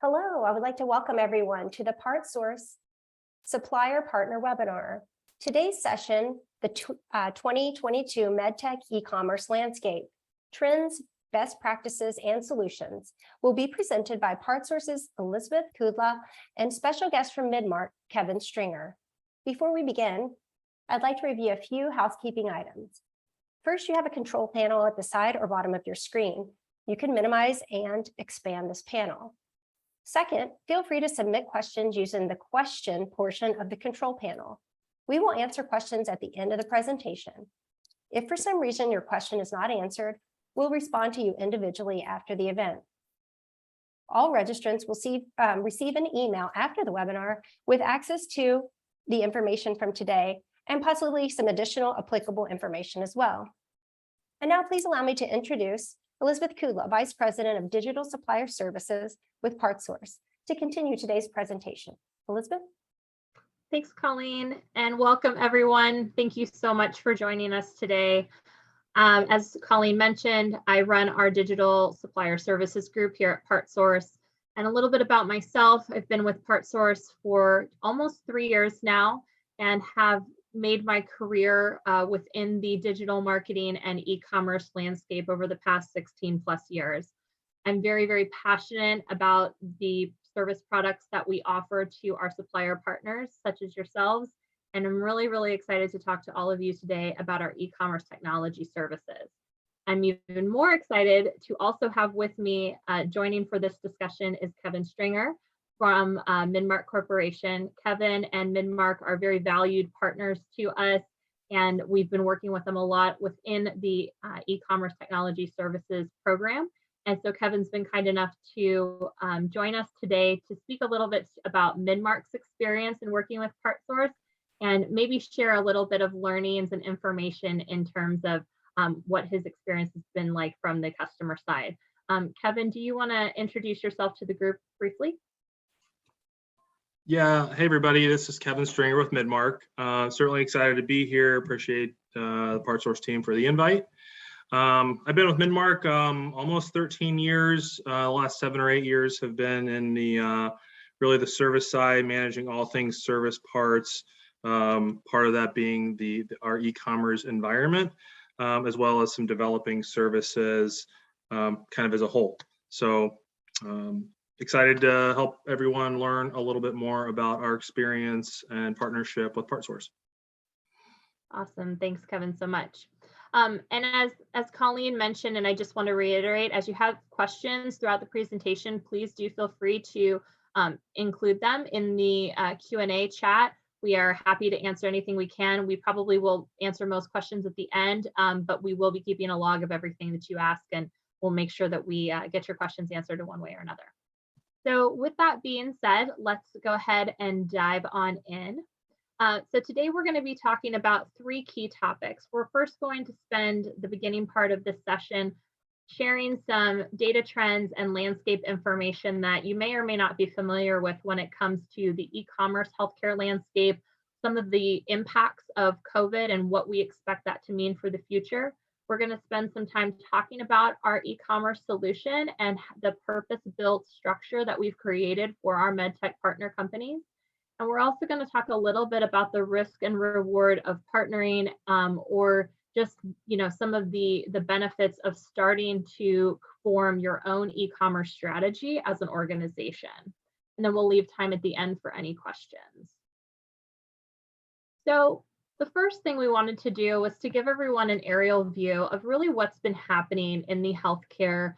Hello, I would like to welcome everyone to the PartSource Supplier Partner Webinar. Today's session, the 2022 MedTech e-commerce landscape, trends, best practices, and solutions will be presented by PartSource's Elizabeth Kudla and special guest from Midmark, Kevin Stringer. Before we begin, I'd like to review a few housekeeping items. First, you have a control panel at the side or bottom of your screen. You can minimize and expand this panel. Second, feel free to submit questions using the question portion of the control panel. We will answer questions at the end of the presentation. If for some reason your question is not answered, we'll respond to you individually after the event. All registrants will receive an email after the webinar with access to the information from today and possibly some additional applicable information as well. And now please allow me to introduce Elizabeth Kudla, Vice President of Digital Supplier Services with PartSource, to continue today's presentation. Elizabeth? Thanks, Colleen, and welcome everyone. Thank you so much for joining us today. As Colleen mentioned, I run our Digital Supplier Services group here at PartSource. And a little bit about myself, I've been with PartSource for almost 3 years now and have made my career within the digital marketing and e-commerce landscape over the past 16 plus years. I'm very, very passionate about the service products that we offer to our supplier partners, such as yourselves. And I'm really, really excited to talk to all of you today about our e-commerce technology services. I'm even more excited to also have with me joining for this discussion is Kevin Stringer from Midmark Corporation. Kevin and Midmark are very valued partners to us, and we've been working with them a lot within the e-commerce technology services program. And so Kevin's been kind enough to join us today to speak a little bit about Midmark's experience in working with PartSource and maybe share a little bit of learnings and information in terms of what his experience has been like from the customer side. Kevin, do you want to introduce yourself to the group briefly? Yeah, hey everybody, this is Kevin Stringer with Midmark. Certainly excited to be here. Appreciate the PartSource team for the invite. I've been with Midmark almost 13 years. The last 7 or 8 years have been in the really the service side, managing all things service parts. Part of that being our e-commerce environment, as well as some developing services kind of as a whole. So excited to help everyone learn a little bit more about our experience and partnership with PartSource. Awesome, thanks Kevin so much. And as Colleen mentioned, and I just want to reiterate, as you have questions throughout the presentation, please do feel free to include them in the Q&A chat. We are happy to answer anything we can. We probably will answer most questions at the end, but we will be keeping a log of everything that you ask, and we'll make sure that we get your questions answered in one way or another. So with that being said, let's go ahead and dive on in. So today we're going to be talking about 3 key topics. We're first going to spend the beginning part of this session sharing some data trends and landscape information that you may or may not be familiar with when it comes to the e-commerce healthcare landscape, some of the impacts of COVID and what we expect that to mean for the future. We're going to spend some time talking about our e-commerce solution and the purpose-built structure that we've created for our MedTech partner companies. And we're also going to talk a little bit about the risk and reward of partnering or just, some of the benefits of starting to form your own e-commerce strategy as an organization. And then we'll leave time at the end for any questions. So the first thing we wanted to do was to give everyone an aerial view of really what's been happening in the healthcare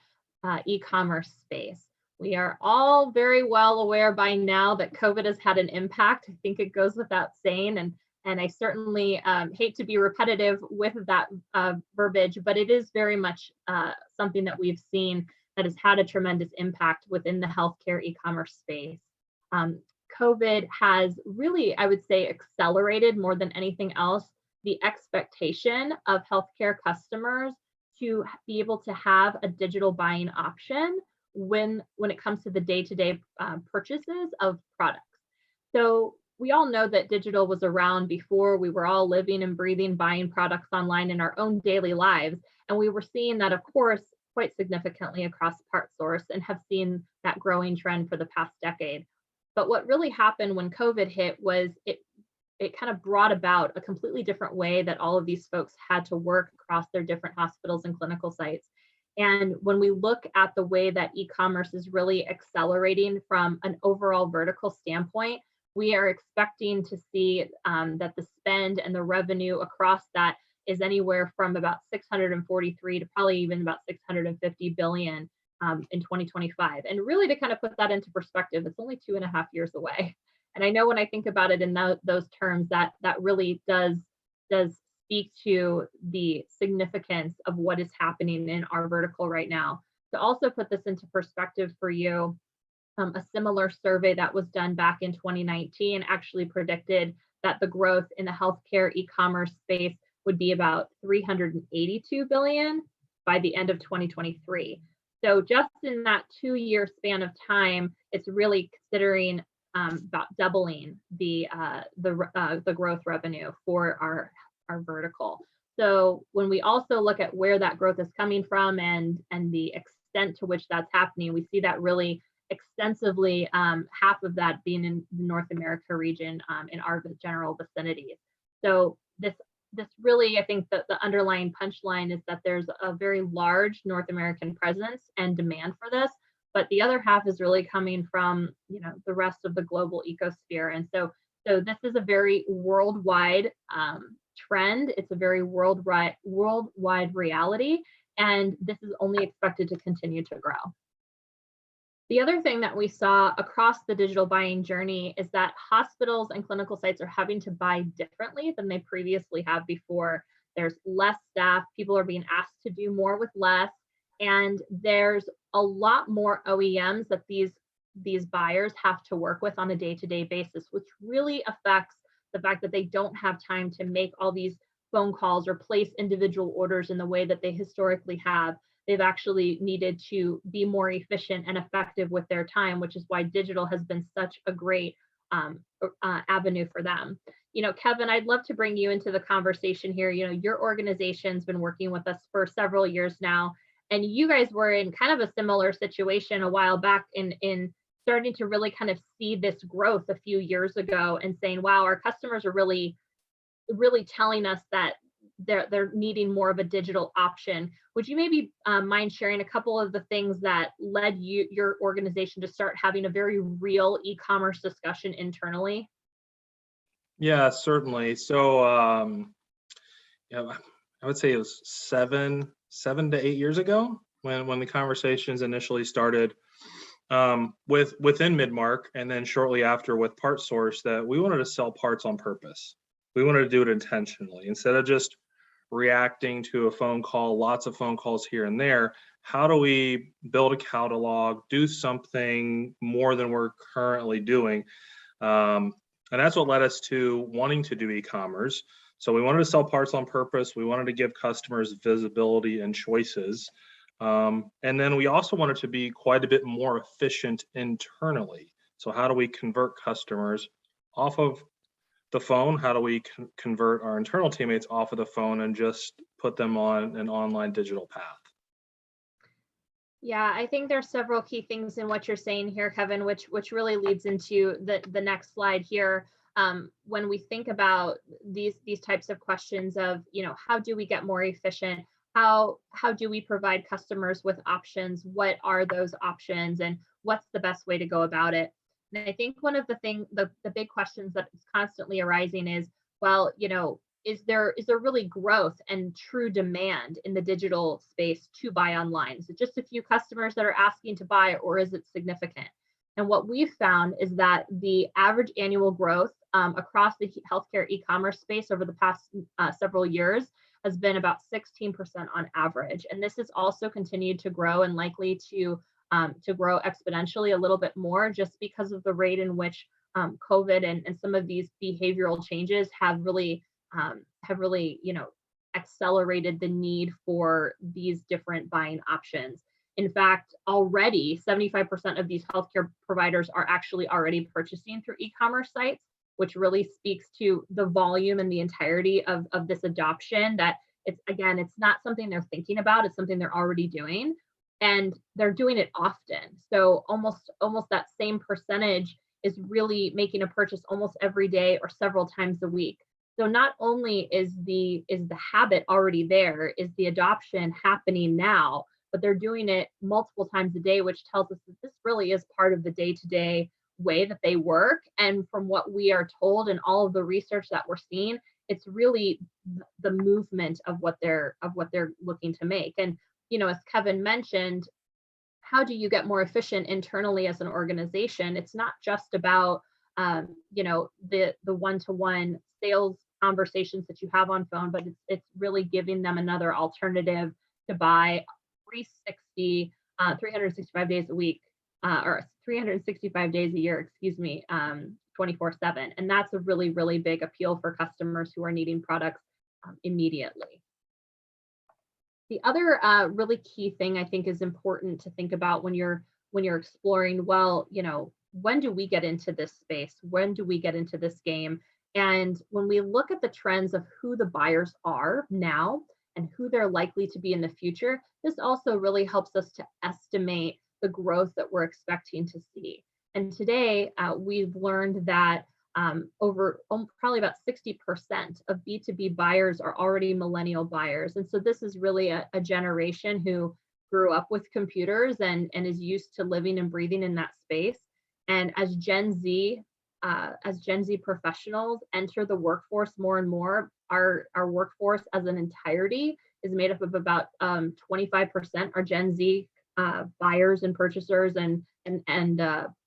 e-commerce space. We are all very well aware by now that COVID has had an impact. I think it goes without saying, and I certainly hate to be repetitive with that verbiage, but it is very much something that we've seen that has had a tremendous impact within the healthcare e-commerce space. COVID has really, I would say, accelerated more than anything else the expectation of healthcare customers to be able to have a digital buying option when it comes to the day-to-day purchases of products. So we all know that digital was around before. We were all living and breathing, buying products online in our own daily lives. And we were seeing that, of course, quite significantly across PartSource and have seen that growing trend for the past decade. But what really happened when COVID hit was it kind of brought about a completely different way that all of these folks had to work across their different hospitals and clinical sites. And when we look at the way that e-commerce is really accelerating from an overall vertical standpoint, we are expecting to see that the spend and the revenue across that is anywhere from about 643 to probably even about 650 billion in 2025. And really to kind of put that into perspective, it's only 2.5 years away. And I know when I think about it in those terms, that really does speak to the significance of what is happening in our vertical right now. To also put this into perspective for you, a similar survey that was done back in 2019 actually predicted that the growth in the healthcare e-commerce space would be about 382 billion by the end of 2023. So just in that 2-year span of time, it's really considering about doubling the growth revenue for our vertical. So when we also look at where that growth is coming from and the extent to which that's happening, we see that really extensively, half of that being in the North America region in our general vicinity. So this really, I think that the underlying punchline is that there's a very large North American presence and demand for this, but the other half is really coming from, you know, the rest of the global ecosphere. And so this is a very worldwide trend. It's a very worldwide reality, and this is only expected to continue to grow. The other thing that we saw across the digital buying journey is that hospitals and clinical sites are having to buy differently than they previously have before. There's less staff, people are being asked to do more with less, and there's a lot more OEMs that these buyers have to work with on a day-to-day basis, which really affects the fact that they don't have time to make all these phone calls or place individual orders in the way that they historically have. They've actually needed to be more efficient and effective with their time, which is why digital has been such a great avenue for them. You know, Kevin, I'd love to bring you into the conversation here. You know, your organization's been working with us for several years now, and you guys were in kind of a similar situation a while back in starting to really kind of see this growth a few years ago and saying, wow, our customers are really telling us that they're needing more of a digital option. Would you maybe mind sharing a couple of the things that led your organization to start having a very real e-commerce discussion internally? Yeah, certainly. So, yeah, I would say it was seven to 8 years ago when the conversations initially started within Midmark, and then shortly after with PartSource, that we wanted to sell parts on purpose. We wanted to do it intentionally instead of just reacting to a phone call, lots of phone calls here and there. How do we build a catalog, do something more than we're currently doing? And that's what led us to wanting to do e-commerce. So we wanted to sell parts on purpose. We wanted to give customers visibility and choices. And then we also wanted to be quite a bit more efficient internally. So how do we convert customers off of the phone? How do we convert our internal teammates off of the phone and just put them on an online digital path? Yeah, I think there's several key things in what you're saying here, Kevin, which really leads into the next slide here. When we think about these types of questions of, you know, how do we get more efficient? How do we provide customers with options? What are those options, and what's the best way to go about it? And I think one of the big questions that is constantly arising is, well, you know, is there really growth and true demand in the digital space to buy online? Is it just a few customers that are asking to buy, or is it significant? And what we've found is that the average annual growth across the healthcare e-commerce space over the past several years has been about 16% on average. And this has also continued to grow and likely to grow exponentially a little bit more, just because of the rate in which COVID and some of these behavioral changes have really, you know, accelerated the need for these different buying options. In fact, already 75% of these healthcare providers are actually already purchasing through e-commerce sites, which really speaks to the volume and the entirety of this adoption, that it's not something they're thinking about, it's something they're already doing, and they're doing it often. So almost that same percentage is really making a purchase almost every day or several times a week. So not only is the habit already there, is the adoption happening now, but they're doing it multiple times a day, which tells us that this really is part of the day-to-day way that they work. And from what we are told and all of the research that we're seeing, it's really the movement of what they're looking to make. And as Kevin mentioned, how do you get more efficient internally as an organization? It's not just about the one-to-one sales conversations that you have on phone, but it's really giving them another alternative to buy 365 days a week, or 365 days a year, 24/7. And that's a really, really big appeal for customers who are needing products immediately. The other really key thing I think is important to think about when you're exploring, when do we get into this space? When do we get into this game? And when we look at the trends of who the buyers are now and who they're likely to be in the future, this also really helps us to estimate the growth that we're expecting to see. And today, we've learned that over probably about 60% of B2B buyers are already millennial buyers. And so this is really a generation who grew up with computers and is used to living and breathing in that space. And as Gen Z professionals enter the workforce more and more, our workforce as an entirety is made up of about 25% are Gen Z buyers and purchasers and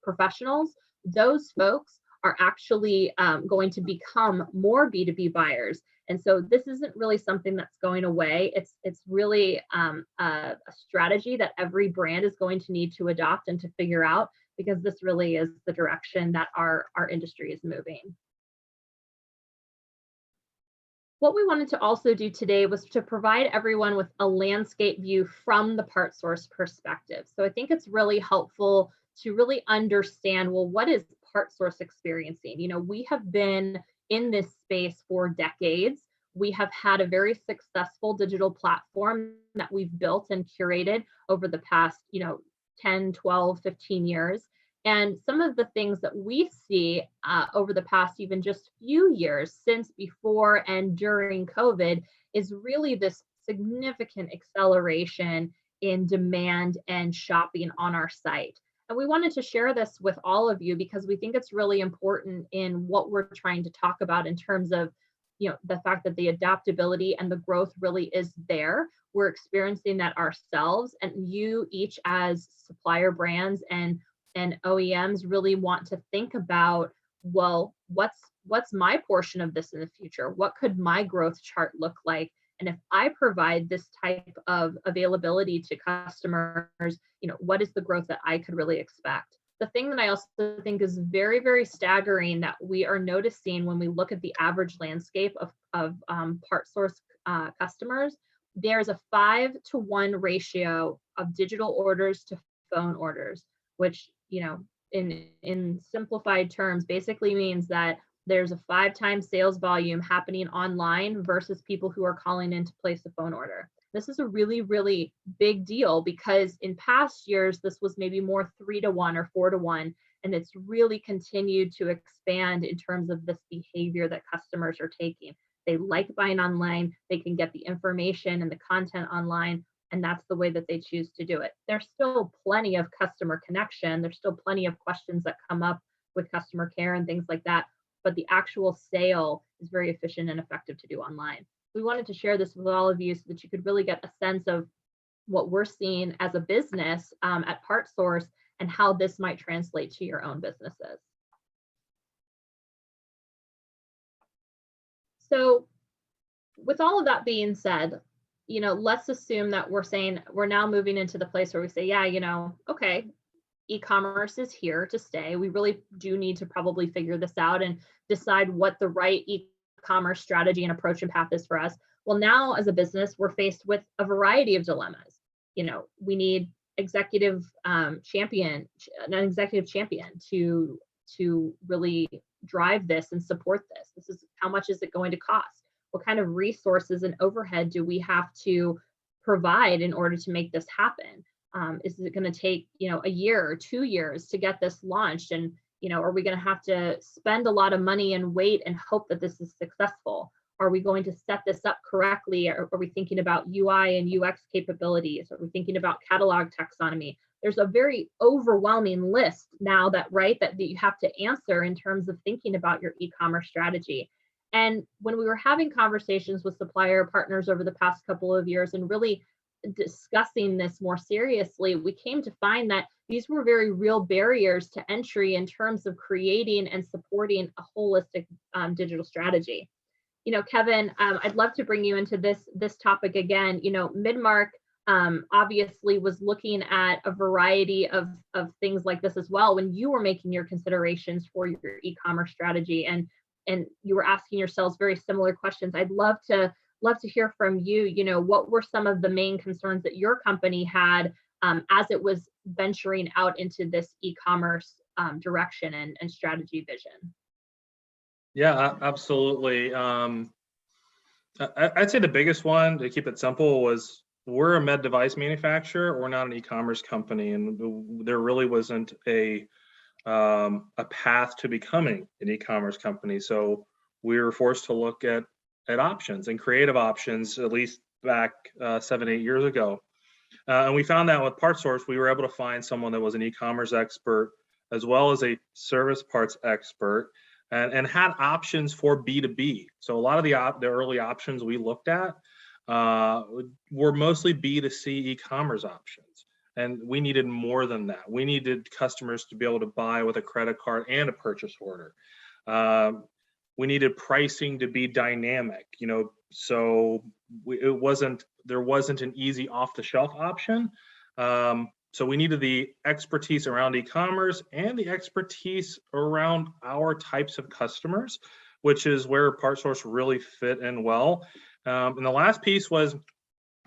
professionals. Those folks are actually going to become more B2B buyers. And so this isn't really something that's going away. It's really a strategy that every brand is going to need to adopt and to figure out, because this really is the direction that our industry is moving. What we wanted to also do today was to provide everyone with a landscape view from the PartSource perspective. So I think it's really helpful to really understand, well, what is PartSource experiencing? We have been in this space for decades. We have had a very successful digital platform that we've built and curated over the past, 10, 12, 15 years. And some of the things that we see over the past even just few years since before and during COVID is really this significant acceleration in demand and shopping on our site. And we wanted to share this with all of you because we think it's really important in what we're trying to talk about in terms of, the fact that the adaptability and the growth really is there. We're experiencing that ourselves, and you each as supplier brands and OEMs really want to think about, well, what's my portion of this in the future? What could my growth chart look like? And if I provide this type of availability to customers, what is the growth that I could really expect? The thing that I also think is very, very staggering that we are noticing when we look at the average landscape of PartSource customers, there's a 5-to-1 ratio of digital orders to phone orders, which, in simplified terms, basically means that there's a 5 times sales volume happening online versus people who are calling in to place a phone order. This is a really, really big deal because in past years, this was maybe more 3-to-1 or 4-to-1, and it's really continued to expand in terms of this behavior that customers are taking. They like buying online, they can get the information and the content online, and that's the way that they choose to do it. There's still plenty of customer connection. There's still plenty of questions that come up with customer care and things like that, but the actual sale is very efficient and effective to do online. We wanted to share this with all of you so that you could really get a sense of what we're seeing as a business at PartSource and how this might translate to your own businesses. So with all of that being said, let's assume that we're now moving into the place where we say, okay, e-commerce is here to stay. We really do need to probably figure this out and decide what the right e-commerce strategy and approach and path is for us. Well, now as a business, we're faced with a variety of dilemmas. We need an executive champion to really drive this and support this. This is, how much is it going to cost? What kind of resources and overhead do we have to provide in order to make this happen? Is it going to take, a year or 2 years to get this launched? And, are we going to have to spend a lot of money and wait and hope that this is successful? Are we going to set this up correctly? Are we thinking about UI and UX capabilities? Are we thinking about catalog taxonomy? There's a very overwhelming list now that you have to answer in terms of thinking about your e-commerce strategy. And when we were having conversations with supplier partners over the past couple of years and really discussing this more seriously, we came to find that these were very real barriers to entry in terms of creating and supporting a holistic digital strategy. Kevin, I'd love to bring you into this topic again. Midmark obviously was looking at a variety of things like this as well when you were making your considerations for your e-commerce strategy, and you were asking yourselves very similar questions. I'd love to hear from you. What were some of the main concerns that your company had as it was venturing out into this e-commerce direction and strategy vision? Yeah, absolutely. I'd say the biggest one, to keep it simple, was we're a med device manufacturer. We're not an e-commerce company, and there really wasn't a path to becoming an e-commerce company. So we were forced to look at options and creative options, at least back 7-8 years ago. And we found that with PartSource, we were able to find someone that was an e-commerce expert as well as a service parts expert, and had options for B2B. So a lot of the early options we looked at were mostly B2C e-commerce options. And we needed more than that. We needed customers to be able to buy with a credit card and a purchase order. We needed pricing to be dynamic, so there wasn't an easy off-the-shelf option. So we needed the expertise around e-commerce and the expertise around our types of customers, which is where PartSource really fit in well. And the last piece was,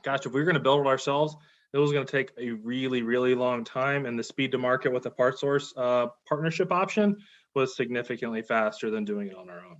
gosh, if we were going to build it ourselves, it was going to take a really, really long time. And the speed to market with the PartSource partnership option was significantly faster than doing it on our own.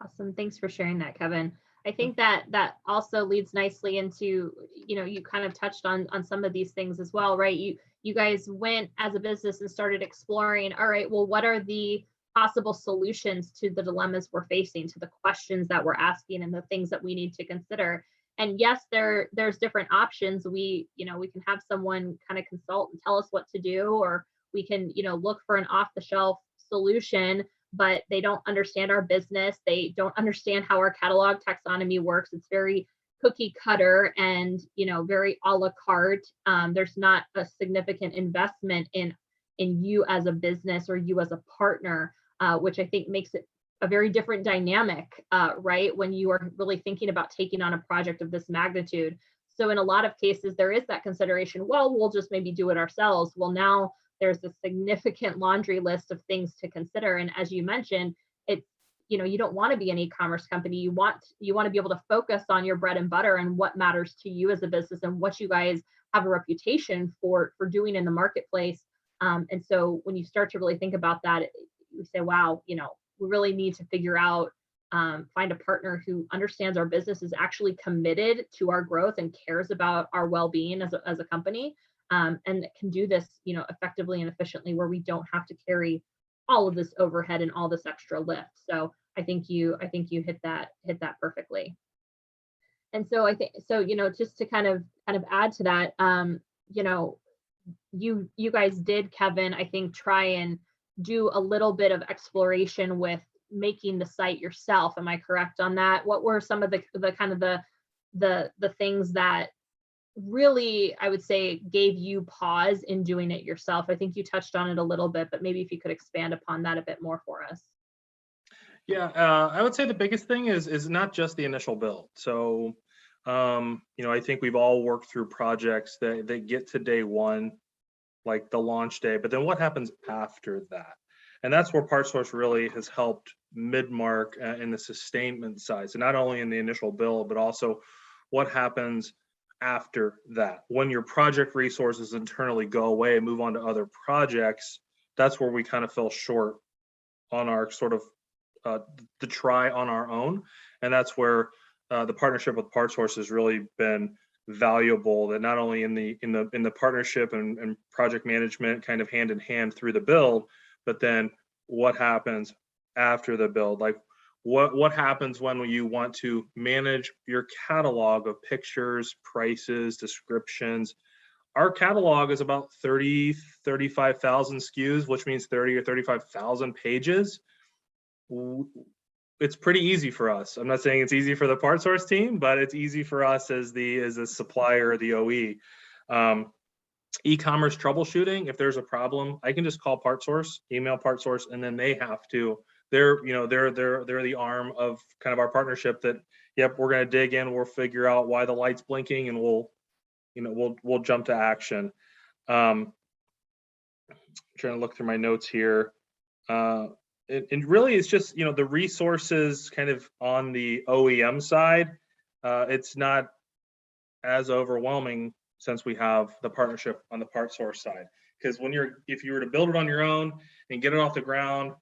Awesome. Thanks for sharing that, Kevin. I think that also leads nicely into, you kind of touched on some of these things as well, right? You guys went as a business and started exploring, all right, well, what are the possible solutions to the dilemmas we're facing, to the questions that we're asking and the things that we need to consider. And yes, there's different options. We can have someone kind of consult and tell us what to do, or we can, look for an off-the-shelf solution, but they don't understand our business. They don't understand how our catalog taxonomy works. It's very cookie cutter and, very a la carte. There's not a significant investment in you as a business or you as a partner, which I think makes it a very different dynamic, right? When you are really thinking about taking on a project of this magnitude. So in a lot of cases, there is that consideration, well, we'll just maybe do it ourselves. Well, now there's a significant laundry list of things to consider. And as you mentioned, it's, you don't want to be an e-commerce company. You want to be able to focus on your bread and butter and what matters to you as a business and what you guys have a reputation for doing in the marketplace. And so when you start to really think about that, you say, wow, we really need to figure out, find a partner who understands our business, is actually committed to our growth and cares about our well-being as a company. And can do this, effectively and efficiently, where we don't have to carry all of this overhead and all this extra lift. So I think you hit that perfectly. And so I think, just to kind of add to that, you guys did, Kevin, I think, try and do a little bit of exploration with making the site yourself. Am I correct on that? What were some of the kind of the things that really, I would say, gave you pause in doing it yourself? I think you touched on it a little bit, but maybe if you could expand upon that a bit more for us. Yeah, I would say the biggest thing is not just the initial build. So, I think we've all worked through projects that get to day one, like the launch day, but then what happens after that? And that's where PartSource really has helped Midmark in the sustainment side. So not only in the initial build, but also what happens after that. When your project resources internally go away and move on to other projects, that's where we kind of fell short on our sort of the try on our own. And that's where the partnership with PartSource has really been valuable, that not only in the partnership and project management kind of hand in hand through the build, but then what happens after the build. Like what happens when you want to manage your catalog of pictures, prices, descriptions. Our catalog is about 35,000 SKUs, which means 30 or 35,000 pages. It's pretty easy for us. I'm not saying it's easy for the PartSource team, but it's easy for us as a supplier, the OE. E-commerce troubleshooting, if there's a problem, I can just call PartSource, email PartSource, and then they have to. They're the arm of kind of our partnership that, yep, we're going to dig in, we'll figure out why the light's blinking, and we'll jump to action. Trying to look through my notes here. And really, it's just, the resources kind of on the OEM side. It's not as overwhelming since we have the partnership on the PartSource side. Because if you were to build it on your own and get it off the ground,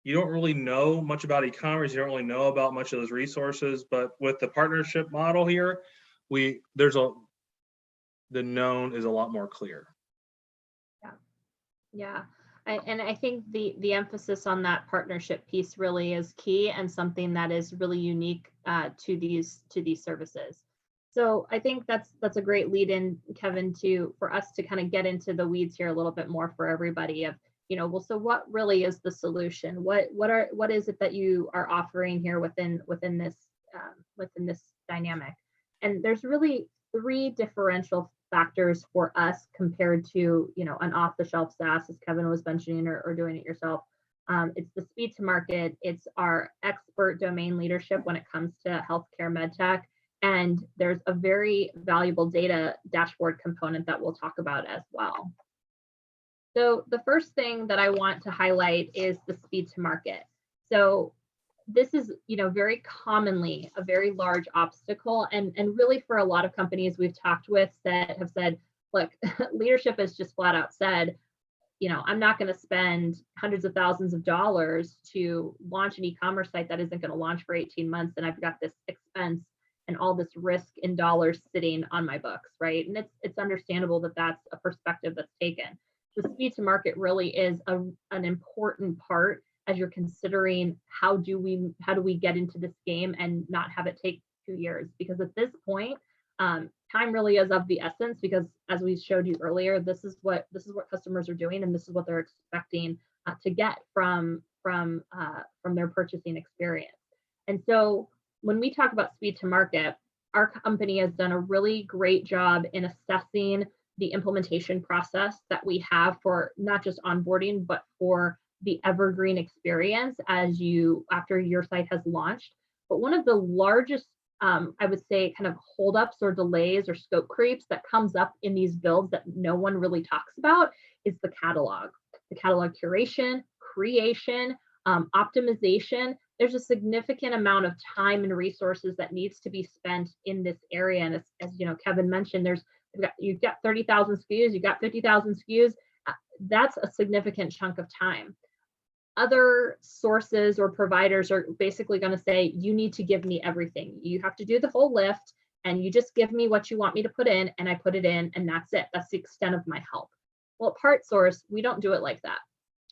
you don't really know much about e-commerce. You don't really know about much of those resources. But with the partnership model here, the known is a lot more clear. Yeah. I think the emphasis on that partnership piece really is key, and something that is really unique to these services. So I think that's a great lead in, Kevin, for us to kind of get into the weeds here a little bit more for everybody of, well, so what really is the solution? What is it that you are offering here within this dynamic? And there's really 3 differential factors for us compared to, an off-the-shelf SaaS, as Kevin was mentioning, or doing it yourself. It's the speed to market. It's our expert domain leadership when it comes to healthcare MedTech. And there's a very valuable data dashboard component that we'll talk about as well. So the first thing that I want to highlight is the speed to market. So this is, very commonly a very large obstacle, and really for a lot of companies we've talked with that have said, look, leadership has just flat out said, I'm not going to spend hundreds of thousands of dollars to launch an e-commerce site that isn't going to launch for 18 months, and I've got this expense and all this risk in dollars sitting on my books, right? And it's understandable that that's a perspective that's taken. The speed to market really is an important part as you're considering how do we get into this game and not have it take 2 years, because at this point, time really is of the essence, because as we showed you earlier, this is what customers are doing, and this is what they're expecting to get from their purchasing experience. And so when we talk about speed to market, our company has done a really great job in assessing the implementation process that we have for not just onboarding, but for the evergreen experience after your site has launched. But one of the largest, I would say, kind of holdups or delays or scope creeps that comes up in these builds that no one really talks about is the catalog curation, creation, optimization. There's a significant amount of time and resources that needs to be spent in this area. And as Kevin mentioned, you've got 30,000 SKUs, you've got 50,000 SKUs. That's a significant chunk of time. Other sources or providers are basically going to say, you need to give me everything. You have to do the whole lift, and you just give me what you want me to put in, and I put it in, and that's it. That's the extent of my help. Well, at PartSource, we don't do it like that.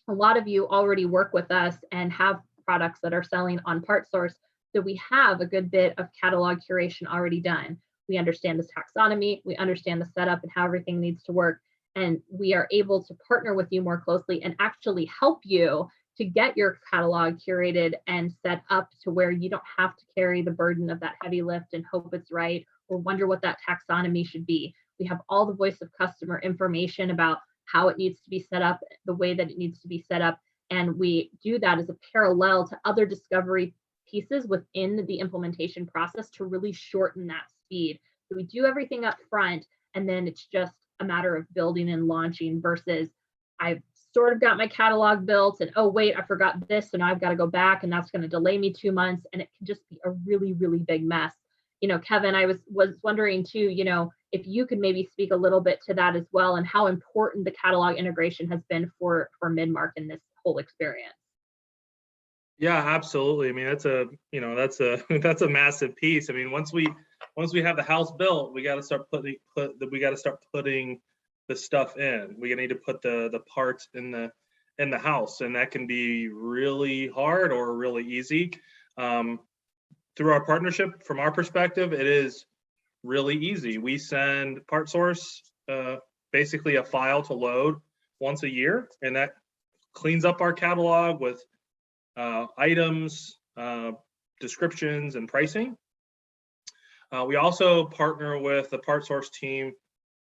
A lot of you already work with us and have products that are selling on PartSource, so we have a good bit of catalog curation already done. We understand the taxonomy, we understand the setup and how everything needs to work, and we are able to partner with you more closely and actually help you to get your catalog curated and set up to where you don't have to carry the burden of that heavy lift and hope it's right or wonder what that taxonomy should be. We have all the voice of customer information about how it needs to be set up, the way that it needs to be set up, and we do that as a parallel to other discovery pieces within the implementation process to really shorten that speed. So we do everything up front, and then it's just a matter of building and launching versus I've sort of got my catalog built and, oh, wait, I forgot this, so now I've got to go back, and that's going to delay me 2 months, and it can just be a really, really big mess. Kevin, I was wondering too, if you could maybe speak a little bit to that as well, and how important the catalog integration has been for Midmark in this whole experience. Yeah, absolutely. I mean, that's a massive piece. I mean, once we once we have the house built, we got to start putting the stuff in. We need to put the parts in the house, and that can be really hard or really easy. Through our partnership, from our perspective, it is really easy. We send PartSource basically a file to load once a year, and that cleans up our catalog with items, descriptions, and pricing. We also partner with the PartSource team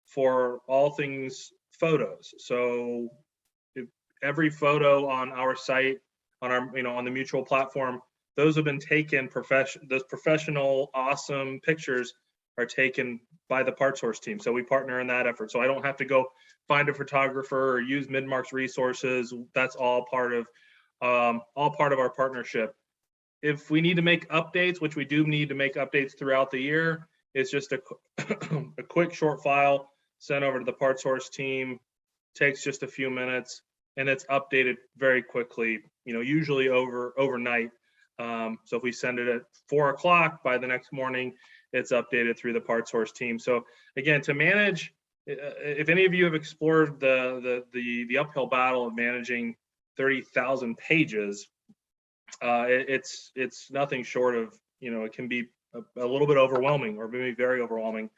for all things photos. So every photo on our site, on the mutual platform, those have been taken those professional, awesome pictures are taken by the PartSource team. So we partner in that effort. So I don't have to go find a photographer or use Midmark's resources. That's all part of our partnership. If we need to make updates, which we do need to make updates throughout the year, it's just a quick short file sent over to the PartSource team, takes just a few minutes, and it's updated very quickly, usually overnight. So if we send it at 4 o'clock, by the next morning, it's updated through the PartSource team. So again, to manage, if any of you have explored the uphill battle of managing 30,000 pages, it's nothing short of, it can be a little bit overwhelming, or maybe very overwhelming.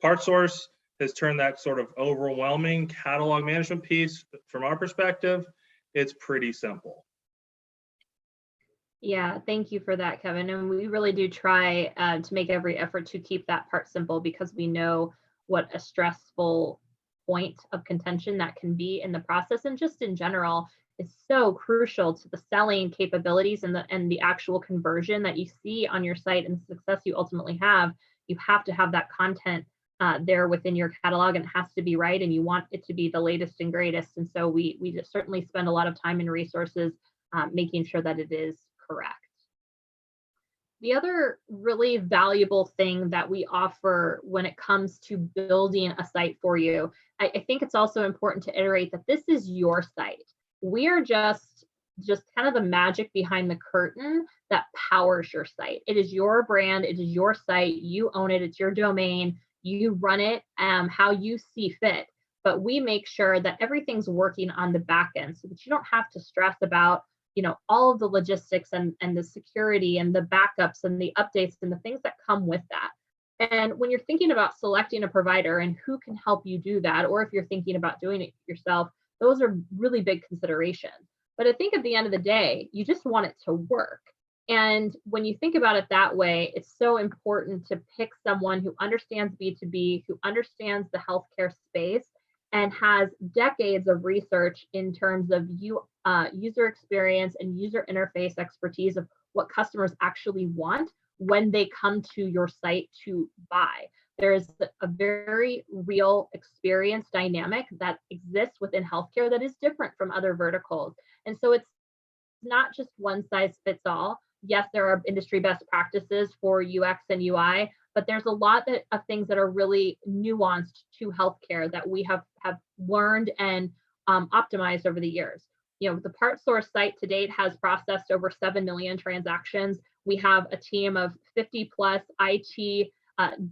PartSource has turned that sort of overwhelming catalog management piece, from our perspective, it's pretty simple. Yeah, thank you for that, Kevin. And we really do try to make every effort to keep that part simple, because we know what a stressful point of contention that can be in the process. And just in general, it's so crucial to the selling capabilities and the actual conversion that you see on your site and the success you ultimately have. You have to have that content there within your catalog, and it has to be right, and you want it to be the latest and greatest. And so we just certainly spend a lot of time and resources making sure that it is correct. The other really valuable thing that we offer when it comes to building a site for you, I think it's also important to iterate that this is your site. We are just kind of the magic behind the curtain that powers your site. It is your brand, it is your site, you own it, it's your domain, you run it how you see fit. But we make sure that everything's working on the back end, so that you don't have to stress about all of the logistics and the security and the backups and the updates and the things that come with that. And when you're thinking about selecting a provider and who can help you do that, or if you're thinking about doing it yourself, those are really big considerations. But I think at the end of the day, you just want it to work. And when you think about it that way, it's so important to pick someone who understands B2B, who understands the healthcare space, and has decades of research in terms of user experience and user interface expertise of what customers actually want when they come to your site to buy. There's a very real experience dynamic that exists within healthcare that is different from other verticals. And so it's not just one size fits all. Yes, there are industry best practices for UX and UI, but there's a lot of things that are really nuanced to healthcare that we have learned and optimized over the years. The PartSource site to date has processed over 7 million transactions. We have a team of 50 plus IT,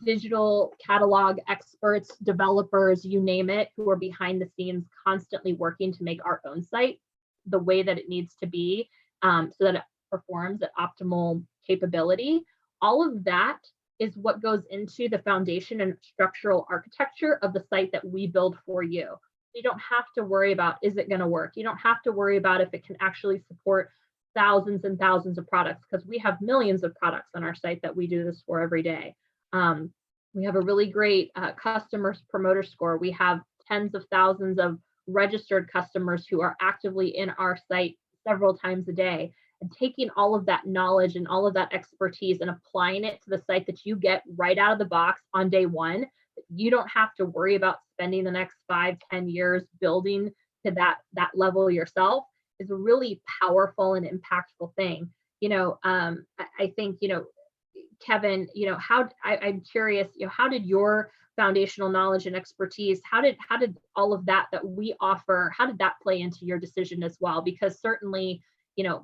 digital catalog experts, developers, you name it, who are behind the scenes constantly working to make our own site the way that it needs to be, so that it performs at optimal capability. All of that is what goes into the foundation and structural architecture of the site that we build for you. You don't have to worry about, is it going to work? You don't have to worry about if it can actually support thousands and thousands of products, because we have millions of products on our site that we do this for every day. We have a really great customer promoter score. We have tens of thousands of registered customers who are actively in our site several times a day. And taking all of that knowledge and all of that expertise and applying it to the site that you get right out of the box on day one, you don't have to worry about spending the next 5-10 years building to that level yourself, is a really powerful and impactful thing. I think, Kevin, I'm curious, how did your foundational knowledge and expertise, how did all of that we offer, how did that play into your decision as well? Because certainly,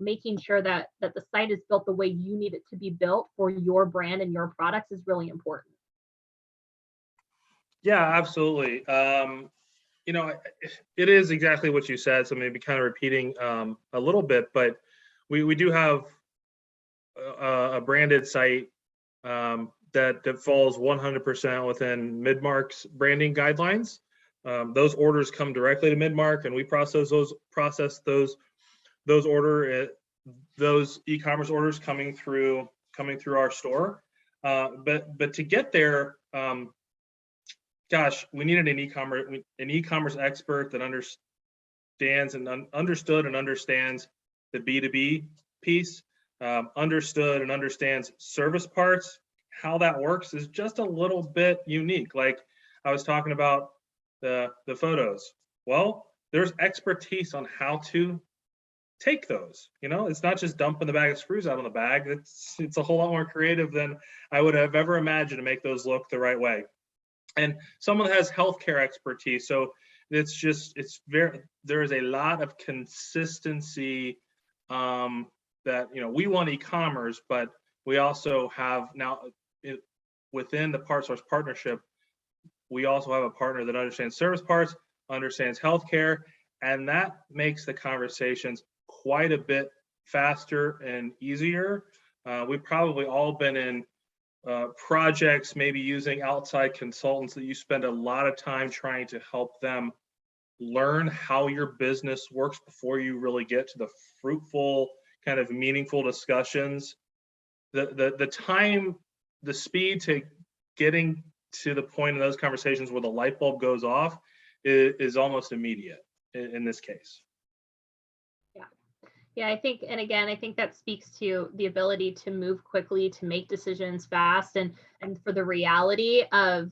making sure that the site is built the way you need it to be built for your brand and your products is really important. Yeah, absolutely. It is exactly what you said. So maybe kind of repeating a little bit, but we do have a branded site that falls 100% within Midmark's branding guidelines. Those orders come directly to Midmark, and we process those those e-commerce orders coming through our store. But to get there, gosh, we needed an e-commerce expert that understands the B2B piece, understood and understands service parts. How that works is just a little bit unique. Like I was talking about the photos. Well, there's expertise on how to take those. It's not just dumping the bag of screws out on the bag. It's a whole lot more creative than I would have ever imagined to make those look the right way. And someone that has healthcare expertise. So there is a lot of consistency that, we want e-commerce, but we also have now within the PartSource partnership, we also have a partner that understands service parts, understands healthcare, and that makes the conversations quite a bit faster and easier. We've probably all been in projects, maybe using outside consultants that you spend a lot of time trying to help them learn how your business works before you really get to the fruitful, kind of meaningful discussions. The time, the speed to getting to the point in those conversations where the light bulb goes off is almost immediate in this case. Yeah, I think that speaks to the ability to move quickly, to make decisions fast, and for the reality of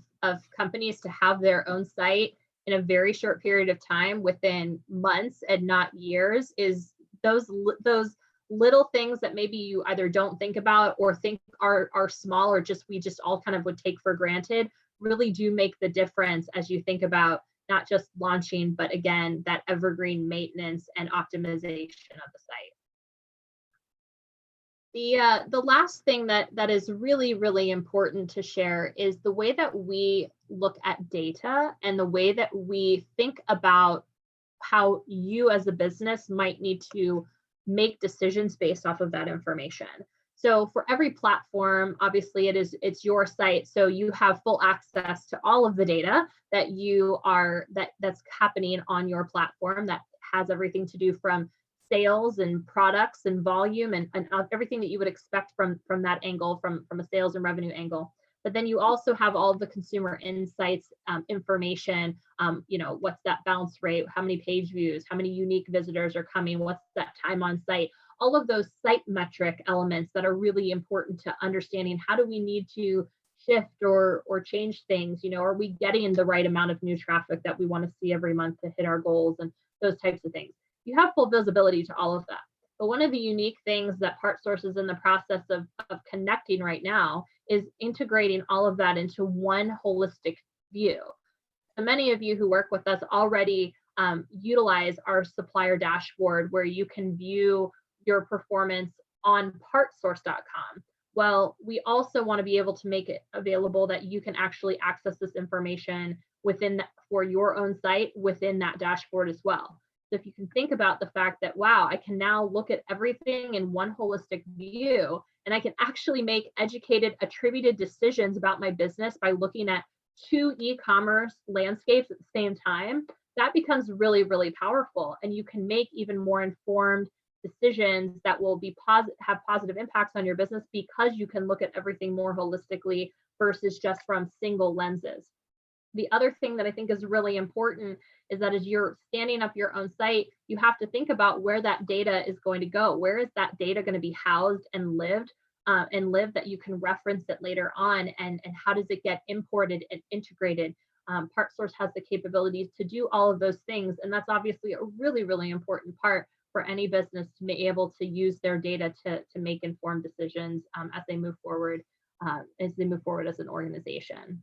companies to have their own site in a very short period of time, within months and not years, is those little things that maybe you either don't think about or think are small, or we just all kind of would take for granted, really do make the difference as you think about not just launching, but again, that evergreen maintenance and optimization of the site. The last thing that is really, really important to share is the way that we look at data and the way that we think about how you as a business might need to make decisions based off of that information. So for every platform, obviously it's your site, so you have full access to all of the data that's happening on your platform, that has everything to do from sales and products and volume and everything that you would expect from that angle, from a sales and revenue angle. But then you also have all of the consumer insights information. What's that bounce rate? How many page views? How many unique visitors are coming? What's that time on site? All of those site metric elements that are really important to understanding how do we need to shift or change things. Are we getting the right amount of new traffic that we want to see every month to hit our goals, and those types of things? You have full visibility to all of that. But one of the unique things that PartSource is in the process of connecting right now is integrating all of that into one holistic view. So many of you who work with us already utilize our supplier dashboard, where you can view your performance on partsource.com. Well, we also want to be able to make it available that you can actually access this information for your own site within that dashboard as well. So if you can think about the fact that, wow, I can now look at everything in one holistic view, and I can actually make educated, attributed decisions about my business by looking at two e-commerce landscapes at the same time, that becomes really, really powerful. And you can make even more informed decisions that will have positive impacts on your business, because you can look at everything more holistically versus just from single lenses. The other thing that I think is really important is that as you're standing up your own site, you have to think about where that data is going to go. Where is that data going to be housed and lived that you can reference it later on, and how does it get imported and integrated? PartSource has the capabilities to do all of those things, and that's obviously a really, really important part for any business to be able to use their data to make informed decisions as they move forward as an organization.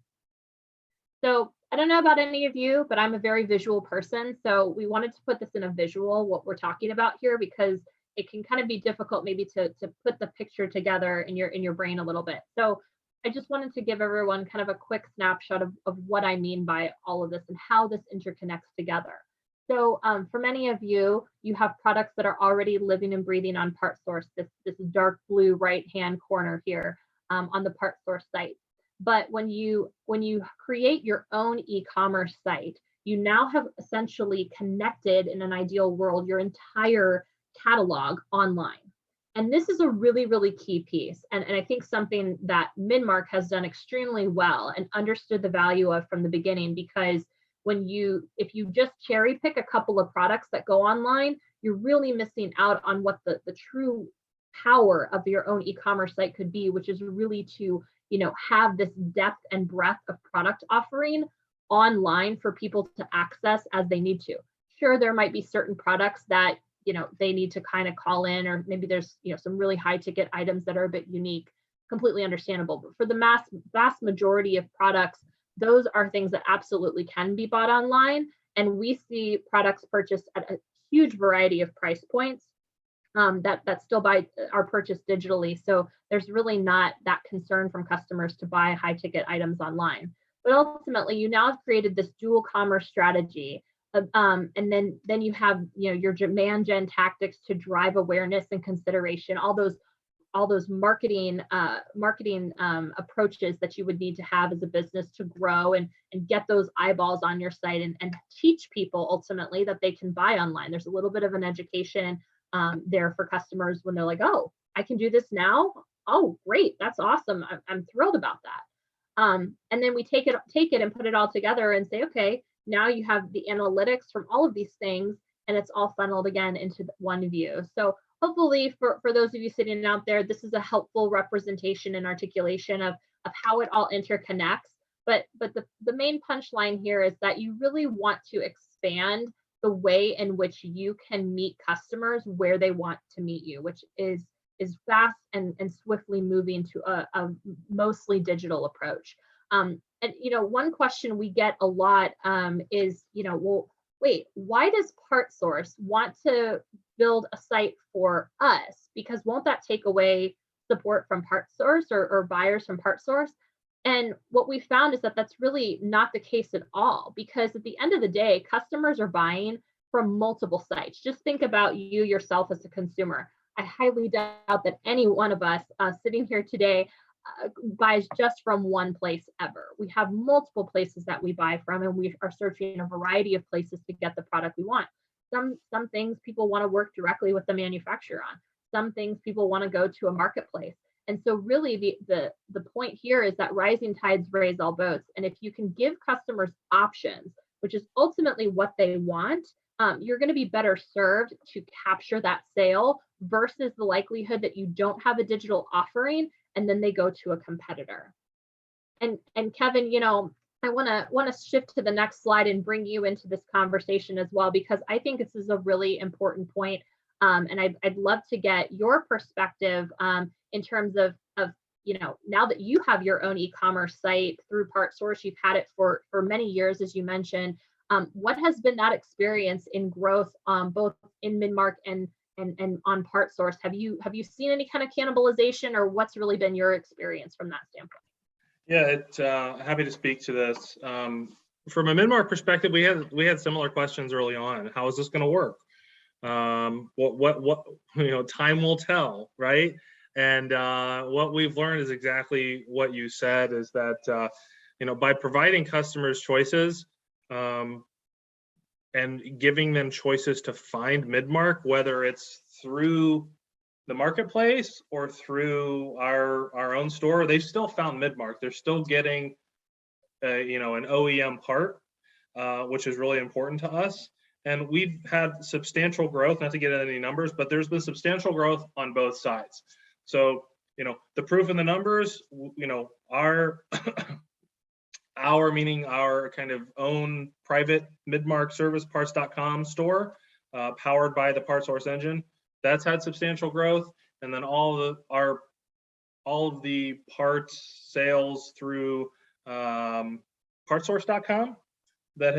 So I don't know about any of you, but I'm a very visual person. So we wanted to put this in a visual, what we're talking about here, because it can kind of be difficult maybe to put the picture together in your brain a little bit. So I just wanted to give everyone kind of a quick snapshot of what I mean by all of this and how this interconnects together. So for many of you, you have products that are already living and breathing on PartSource, this dark blue right-hand corner here on the PartSource site. But when you create your own e-commerce site, you now have essentially connected, in an ideal world, your entire catalog online. And this is a really, really key piece. And I think something that Midmark has done extremely well and understood the value of from the beginning, because if you just cherry pick a couple of products that go online, you're really missing out on what the true power of your own e-commerce site could be, which is really to, have this depth and breadth of product offering online for people to access as they need to. Sure, there might be certain products that they need to kind of call in, or maybe there's some really high ticket items that are a bit unique, completely understandable. But for the vast majority of products, those are things that absolutely can be bought online. And we see products purchased at a huge variety of price points that still are purchased digitally. So there's really not that concern from customers to buy high ticket items online. But ultimately, you now have created this dual commerce strategy. And then you have your demand gen tactics to drive awareness and consideration, all those marketing approaches that you would need to have as a business to grow and get those eyeballs on your site and teach people ultimately that they can buy online. There's a little bit of an education there for customers when they're like, oh, I can do this now. Oh, great, that's awesome. I'm thrilled about that. And then we take it and put it all together and say, okay, now you have the analytics from all of these things, and it's all funneled again into one view. So hopefully for those of you sitting out there, this is a helpful representation and articulation of how it all interconnects. But the main punchline here is that you really want to expand the way in which you can meet customers where they want to meet you, which is fast and swiftly moving to a mostly digital approach. And one question we get a lot is, well, wait, why does PartSource want to build a site for us? Because won't that take away support from PartSource or buyers from PartSource? And what we found is that that's really not the case at all, because at the end of the day, customers are buying from multiple sites. Just think about you yourself as a consumer. I highly doubt that any one of us sitting here today buys just from one place ever. We have multiple places that we buy from, and we are searching a variety of places to get the product we want. Some things people want to work directly with the manufacturer on. Some things people want to go to a marketplace. And so really the point here is that rising tides raise all boats. And if you can give customers options, which is ultimately what they want, you're going to be better served to capture that sale versus the likelihood that you don't have a digital offering and then they go to a competitor. And Kevin, I want to shift to the next slide and bring you into this conversation as well, because I think this is a really important point. And I'd love to get your perspective in terms of now that you have your own e-commerce site through PartSource, you've had it for many years, as you mentioned. What has been that experience in growth, both in Midmark and on PartSource? Have you seen any kind of cannibalization, or what's really been your experience from that standpoint? Yeah, happy to speak to this. From a Midmark perspective, we had similar questions early on. How is this going to work? What time will tell, right? And what we've learned is exactly what you said, is that by providing customers choices and giving them choices to find Midmark, whether it's through the marketplace or through our own store, they still found Midmark. They're still getting an OEM part, which is really important to us. And we've had substantial growth, not to get into any numbers, but there's been substantial growth on both sides. So, the proof in the numbers, our meaning our kind of own private Midmark service parts.com store, powered by the PartSource engine, that's had substantial growth. And then all of the parts sales through partsource.com that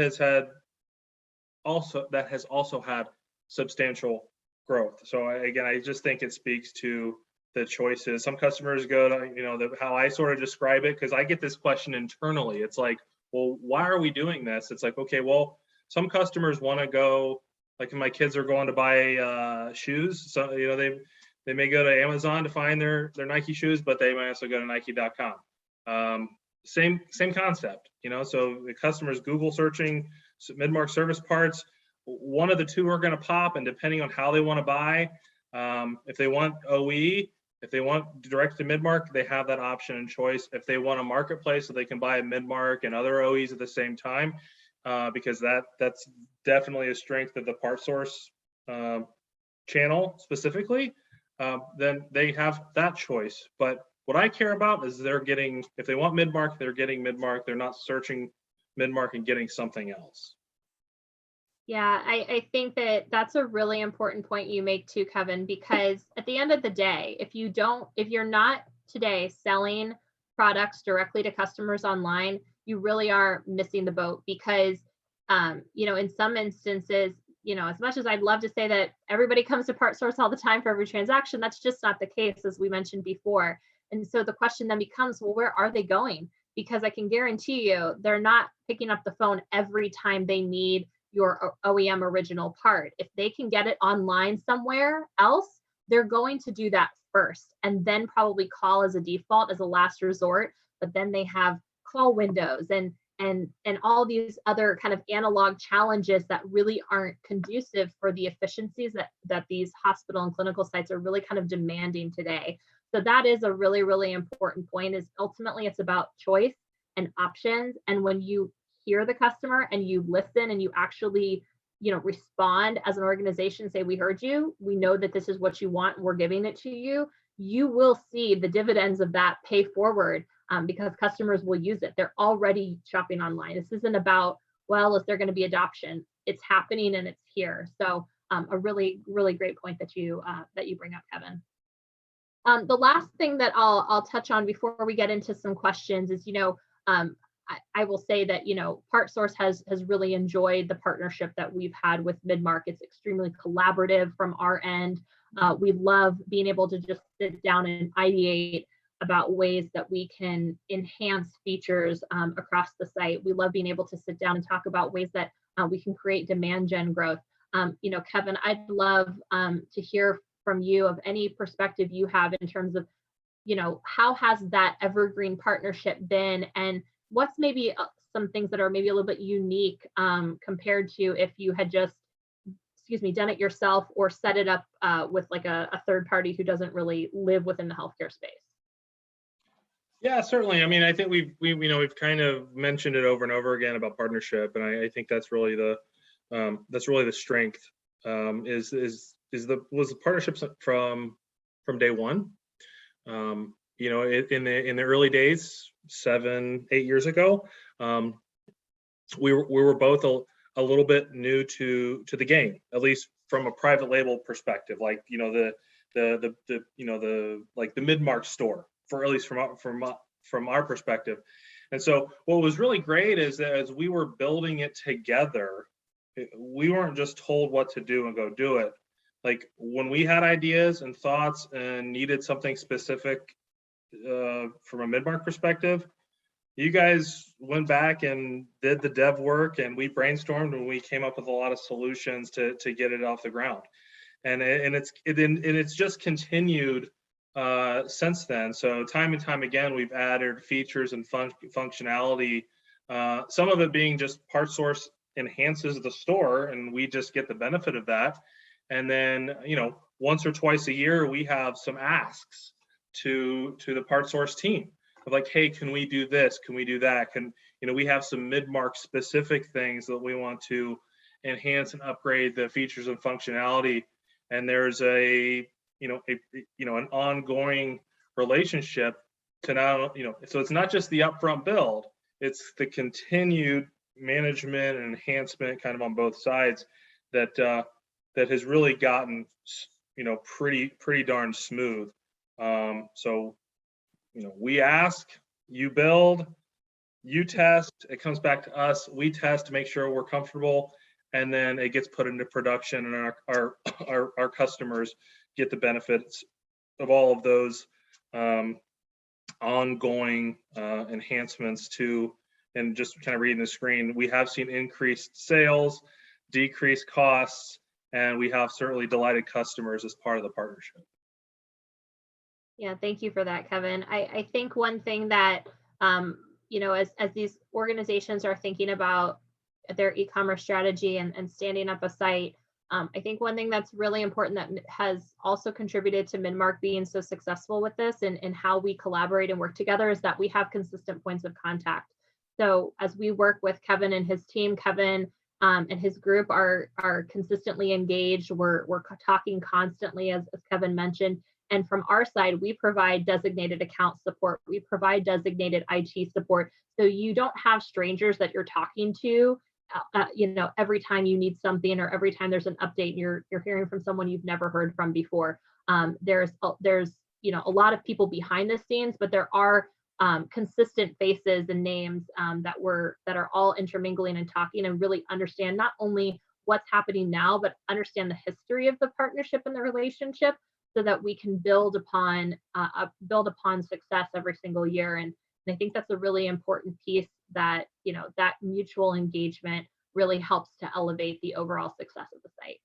has also had substantial growth. So again, I just think it speaks to the choices. Some customers go to, how I sort of describe it, because I get this question internally. It's like, well, why are we doing this? It's like, okay, well, some customers want to go, like my kids are going to buy shoes. So, they may go to Amazon to find their Nike shoes, but they might also go to Nike.com. Same concept, so the customers Google searching Midmark service parts, one of the two are going to pop, and depending on how they want to buy, if they want OE, if they want direct to Midmark, they have that option and choice. If they want a marketplace, so they can buy a Midmark and other OEs at the same time, because that's definitely a strength of the PartSource channel specifically, then they have that choice. But what I care about is if they want Midmark, they're getting Midmark. They're not searching Midmark and getting something else. Yeah, I think that that's a really important point you make too, Kevin, because at the end of the day, if you're not today selling products directly to customers online, you really are missing the boat, because, in some instances, as much as I'd love to say that everybody comes to PartSource all the time for every transaction, that's just not the case, as we mentioned before. And so the question then becomes, well, where are they going? Because I can guarantee you, they're not picking up the phone every time they need your OEM original part. If they can get it online somewhere else, they're going to do that first, and then probably call as a default, as a last resort. But then they have call windows and all these other kind of analog challenges that really aren't conducive for the efficiencies that these hospital and clinical sites are really kind of demanding today. So that is a really, really important point, is ultimately it's about choice and options. And when you hear the customer and you listen and you actually, respond as an organization, say, we heard you, we know that this is what you want, we're giving it to you, you will see the dividends of that pay forward, because customers will use it. They're already shopping online. This isn't about, well, is there going to be adoption? It's happening and it's here. So a really, really great point that you bring up, Kevin. The last thing that I'll touch on before we get into some questions is, I will say that, PartSource has really enjoyed the partnership that we've had with Midmark. It's extremely collaborative from our end. We love being able to just sit down and ideate about ways that we can enhance features across the site. We love being able to sit down and talk about ways that we can create demand gen growth. Kevin, I'd love to hear from you of any perspective you have in terms of, how has that evergreen partnership been, and what's maybe some things that are maybe a little bit unique compared to if you had just, done it yourself or set it up with like a third party who doesn't really live within the healthcare space? Yeah, certainly. I mean, I think we've kind of mentioned it over and over again about partnership, and I think that's really the strength. Was the partnerships from day one. In the early days, 7-8 years ago, we were both a little bit new to the game, at least from a private label perspective, like the Midmark store, for at least from our perspective. And so what was really great is that as we were building it together, we weren't just told what to do and go do it. Like when we had ideas and thoughts and needed something specific from a Midmark perspective, you guys went back and did the dev work, and we brainstormed and we came up with a lot of solutions to get it off the ground. And it's just continued since then. So time and time again, we've added features and functionality. Some of it being just PartSource enhances the store, and we just get the benefit of that. And then, once or twice a year, we have some asks to the PartSource team of like, hey, can we do this? Can we do that? We have some Midmark specific things that we want to enhance and upgrade the features and functionality. And there's an ongoing relationship to now, so it's not just the upfront build, it's the continued management and enhancement kind of on both sides that has really gotten, pretty darn smooth. So, we ask, you build, you test, it comes back to us, we test to make sure we're comfortable, and then it gets put into production, and our customers get the benefits of all of those ongoing enhancements to, and just kind of reading the screen, we have seen increased sales, decreased costs, and we have certainly delighted customers as part of the partnership. Yeah, thank you for that, Kevin. I think one thing that, you know, as these organizations are thinking about their e-commerce strategy and standing up a site, I think one thing that's really important that has also contributed to Midmark being so successful with this and how we collaborate and work together is that we have consistent points of contact. So as we work with Kevin and his team, Kevin and his group are consistently engaged. We're talking constantly, as Kevin mentioned. And from our side, we provide designated account support. We provide designated IT support. So you don't have strangers that you're talking to, you know, every time you need something or every time there's an update, you're hearing from someone you've never heard from before. There's you know, a lot of people behind the scenes, but there are consistent faces and names that are all intermingling and talking and really understand not only what's happening now, but understand the history of the partnership and the relationship, so that we can build upon success every single year. And I think that's a really important piece that, you know, that mutual engagement really helps to elevate the overall success of the site.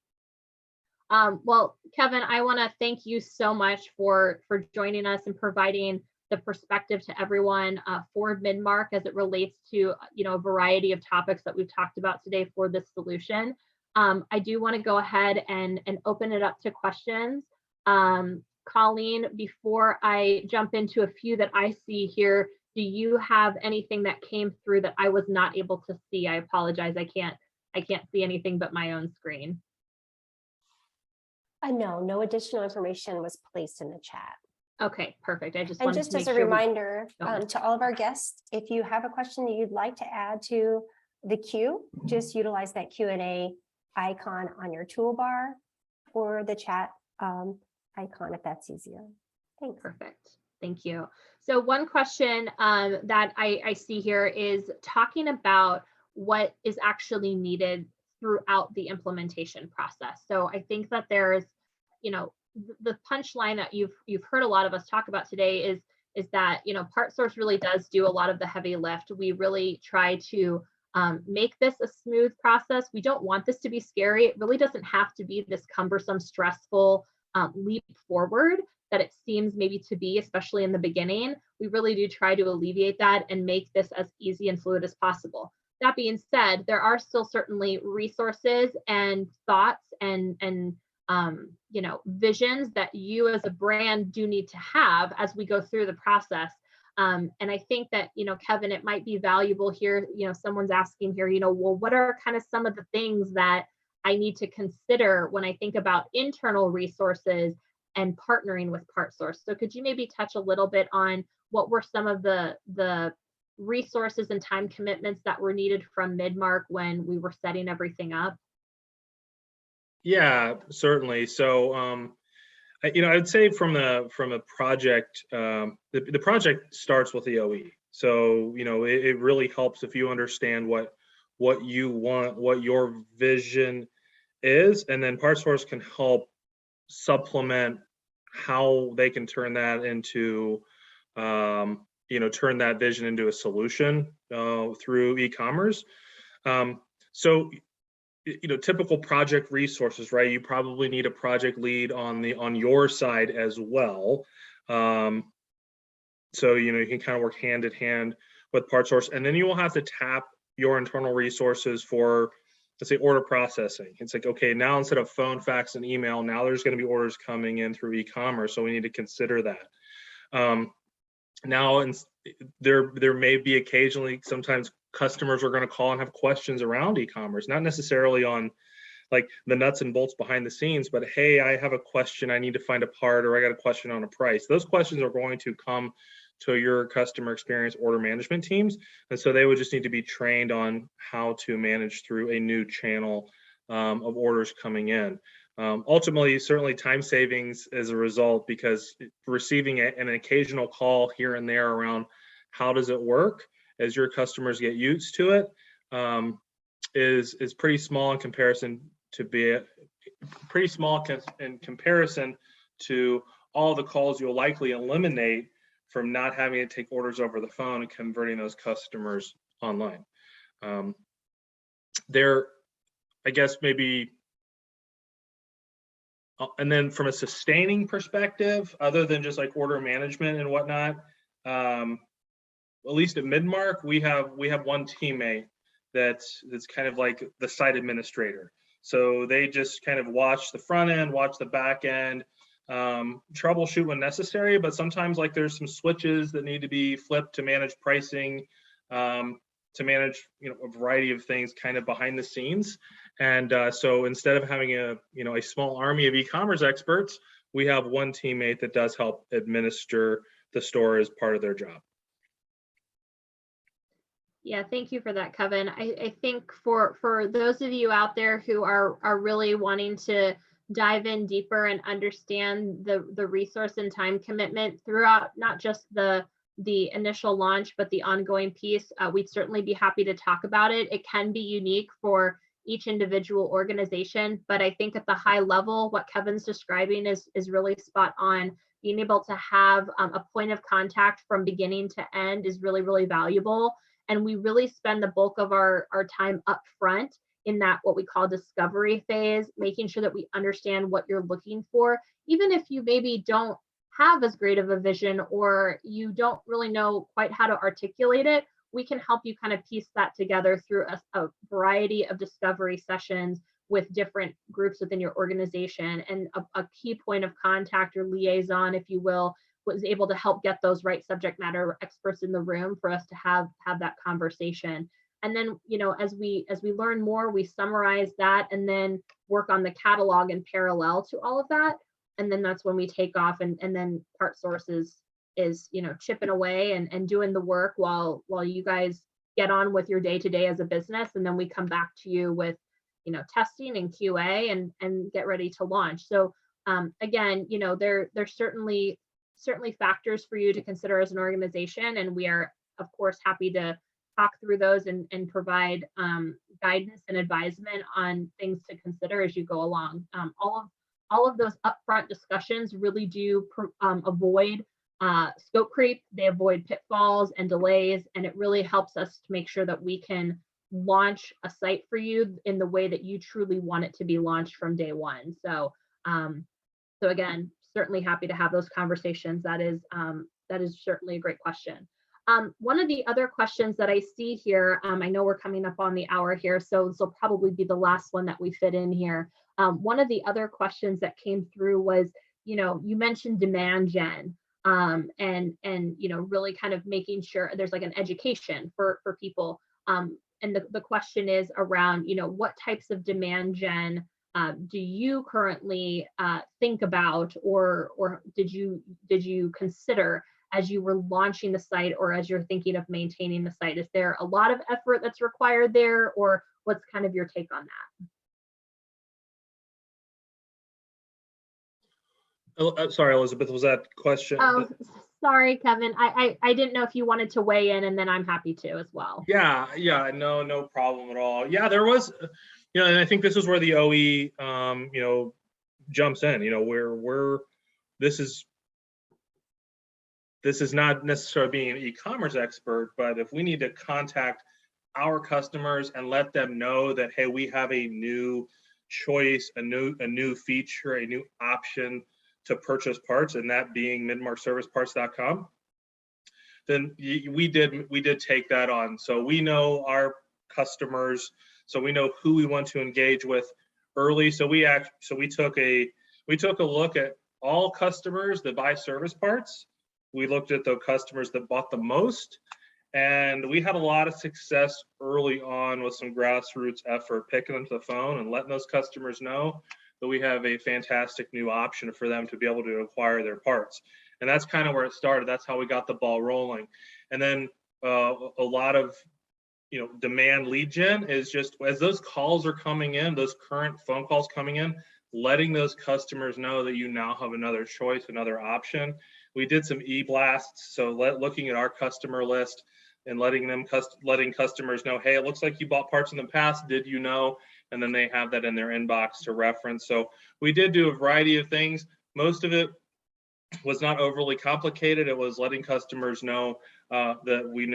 Well, Kevin, I want to thank you so much for joining us and providing the perspective to everyone for Midmark as it relates to, you know, a variety of topics that we've talked about today for this solution. I do want to go ahead and open it up to questions. Colleen, before I jump into a few that I see here, do you have anything that came through that I was not able to see? I apologize. I can't see anything but my own screen. No additional information was placed in the chat. Okay, perfect. I just And wanted just to as make a sure reminder Oh. to all of our guests, if you have a question that you'd like to add to the queue, just utilize that Q&A icon on your toolbar or the chat icon if that's easier. Thanks. Perfect. Thank you. So one question that I see here is talking about what is actually needed throughout the implementation process. So I think that there's, you know, the punchline that you've heard a lot of us talk about today is that, you know, PartSource really does do a lot of the heavy lift. We really try to make this a smooth process. We don't want this to be scary. It really doesn't have to be this cumbersome, stressful leap forward that it seems maybe to be, especially in the beginning. We really do try to alleviate that and make this as easy and fluid as possible. That being said, there are still certainly resources and thoughts and you know, visions that you as a brand do need to have as we go through the process. And I think that, you know, Kevin, it might be valuable here, you know, someone's asking here, you know, well, what are kind of some of the things that I need to consider when I think about internal resources and partnering with PartSource? So could you maybe touch a little bit on what were some of the resources and time commitments that were needed from Midmark when we were setting everything up? Yeah, certainly. So, you know, I'd say from a project, the project starts with the OE. So, you know, it really helps if you understand what you want, what your vision is, and then PartSource can help supplement how they can turn that into, you know, turn that vision into a solution through e-commerce. So, you know, typical project resources, right? You probably need a project lead on your side as well. So, you know, you can kind of work hand in hand with PartSource, and then you will have to tap your internal resources for, let's say, order processing. It's like, okay, now instead of phone, fax, and email, now there's going to be orders coming in through e-commerce, so we need to consider that. Now, and there may be occasionally, sometimes customers are going to call and have questions around e-commerce, not necessarily on like the nuts and bolts behind the scenes, but hey, I have a question, I need to find a part, or I got a question on a price. Those questions are going to come to your customer experience order management teams, and so they would just need to be trained on how to manage through a new channel of orders coming in. Ultimately, certainly time savings as a result, because receiving an occasional call here and there around how does it work as your customers get used to it, is pretty small in comparison to all the calls you'll likely eliminate from not having to take orders over the phone and converting those customers online. There, I guess maybe, and then from a sustaining perspective, other than just like order management and whatnot, at least at Midmark, we have one teammate that's kind of like the site administrator. So they just kind of watch the front end, watch the back end, troubleshoot when necessary, but sometimes like there's some switches that need to be flipped to manage pricing, to manage a variety of things kind of behind the scenes. And so instead of having a small army of e-commerce experts, we have one teammate that does help administer the store as part of their job. Yeah, thank you for that, Kevin. I think for those of you out there who are really wanting to dive in deeper and understand the resource and time commitment throughout not just the initial launch, but the ongoing piece, we'd certainly be happy to talk about it. It can be unique for each individual organization, but I think at the high level, what Kevin's describing is really spot on. Being able to have a point of contact from beginning to end is really, really valuable. And we really spend the bulk of our time up front in that what we call discovery phase, making sure that we understand what you're looking for, even if you maybe don't have as great of a vision or you don't really know quite how to articulate it. We can help you kind of piece that together through a variety of discovery sessions with different groups within your organization. And a key point of contact or liaison, if you will, was able to help get those right subject matter experts in the room for us to have that conversation. And then, as we learn more, we summarize that and then work on the catalog in parallel to all of that. And then that's when we take off, and then PartSource is chipping away and doing the work while you guys get on with your day-to-day as a business. And then we come back to you with testing and QA and get ready to launch. So again, there's certainly factors for you to consider as an organization, and we are of course happy to talk through those and provide guidance and advisement on things to consider as you go along. All of those upfront discussions really do avoid scope creep. They avoid pitfalls and delays, and it really helps us to make sure that we can launch a site for you in the way that you truly want it to be launched from day one. So again, certainly happy to have those conversations. That is certainly a great question. One of the other questions that I see here, I know we're coming up on the hour here, so this will probably be the last one that we fit in here. One of the other questions that came through was, you mentioned demand gen, and really kind of making sure there's like an education for people. And the question is around, what types of demand gen do you currently think about, or did you consider as you were launching the site, or as you're thinking of maintaining the site? Is there a lot of effort that's required there, or what's kind of your take on that? Sorry, Elizabeth, was that question? Oh, sorry, Kevin. I didn't know if you wanted to weigh in, and then I'm happy to as well. Yeah, no problem at all. Yeah, there was, and I think this is where the OE, jumps in. Where this is not necessarily being an e-commerce expert, but if we need to contact our customers and let them know that, hey, we have a new choice, a new feature, a new option to purchase parts, and that being midmarkserviceparts.com, then we did take that on. So we know our customers, so we know who we want to engage with early. So we took a look at all customers that buy service parts. We looked at the customers that bought the most, and we had a lot of success early on with some grassroots effort, picking up the phone and letting those customers know that we have a fantastic new option for them to be able to acquire their parts. And that's kind of where it started. That's how we got the ball rolling. And then a lot of demand lead gen is just as those calls are coming in, those current phone calls coming in, letting those customers know that you now have another choice, another option. We did some e-blasts, so looking at our customer list, and letting customers know, hey, it looks like you bought parts in the past. Did you know? And then they have that in their inbox to reference. So we did do a variety of things. Most of it was not overly complicated. It was letting customers know that we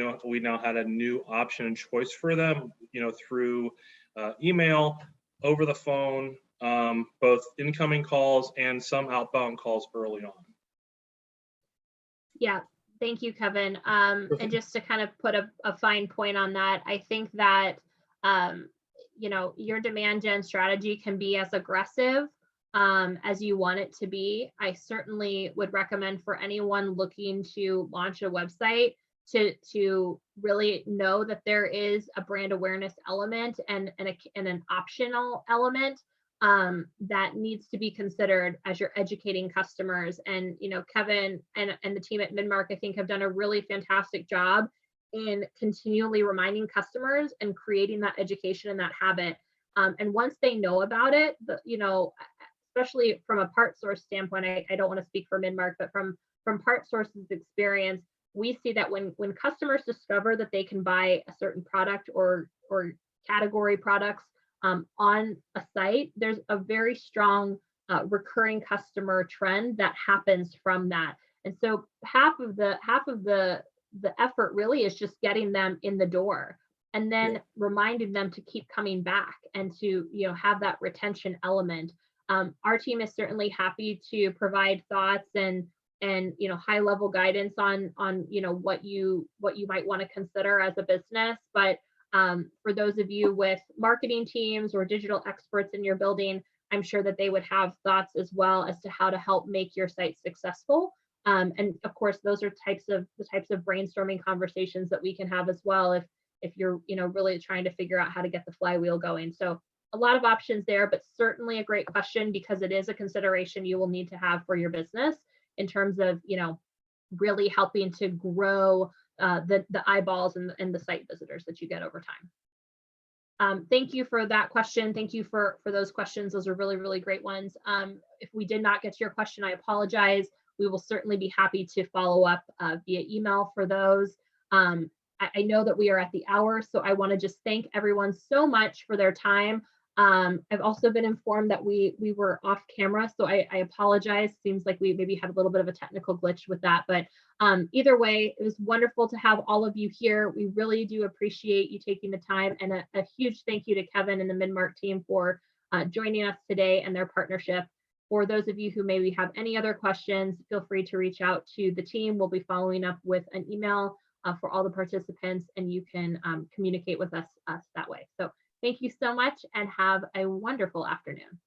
now had a new option and choice for them, through email, over the phone, both incoming calls and some outbound calls early on. Yeah, thank you, Kevin. And just to kind of put a fine point on that, I think that, your demand gen strategy can be as aggressive as you want it to be. I certainly would recommend for anyone looking to launch a website to really know that there is a brand awareness element and an optional element that needs to be considered as you're educating customers. And Kevin and the team at Midmark, I think, have done a really fantastic job in continually reminding customers and creating that education and that habit. And once they know about it, especially from a part source standpoint, I don't want to speak for Midmark, but from part source's experience, we see that when customers discover that they can buy a certain product or category products on a site, there's a very strong recurring customer trend that happens from that. And so half of the effort really is just getting them in the door and then reminding them to keep coming back and to have that retention element. Our team is certainly happy to provide thoughts and high level guidance on what you might want to consider as a business. But for those of you with marketing teams or digital experts in your building, I'm sure that they would have thoughts as well as to how to help make your site successful. And of course, those are the types of brainstorming conversations that we can have as well if you're really trying to figure out how to get the flywheel going. So a lot of options there, but certainly a great question because it is a consideration you will need to have for your business in terms of really helping to grow the eyeballs and the site visitors that you get over time. Thank you for that question. Thank you for those questions. Those are really, really great ones. If we did not get to your question, I apologize. We will certainly be happy to follow up via email for those. I know that we are at the hour, so I want to just thank everyone so much for their time. I've also been informed that we were off camera, so I apologize. Seems like we maybe had a little bit of a technical glitch with that, but either way, it was wonderful to have all of you here. We really do appreciate you taking the time, and a huge thank you to Kevin and the Midmark team for joining us today and their partnership. For those of you who maybe have any other questions, feel free to reach out to the team. We'll be following up with an email for all the participants, and you can communicate with us that way. So thank you so much and have a wonderful afternoon.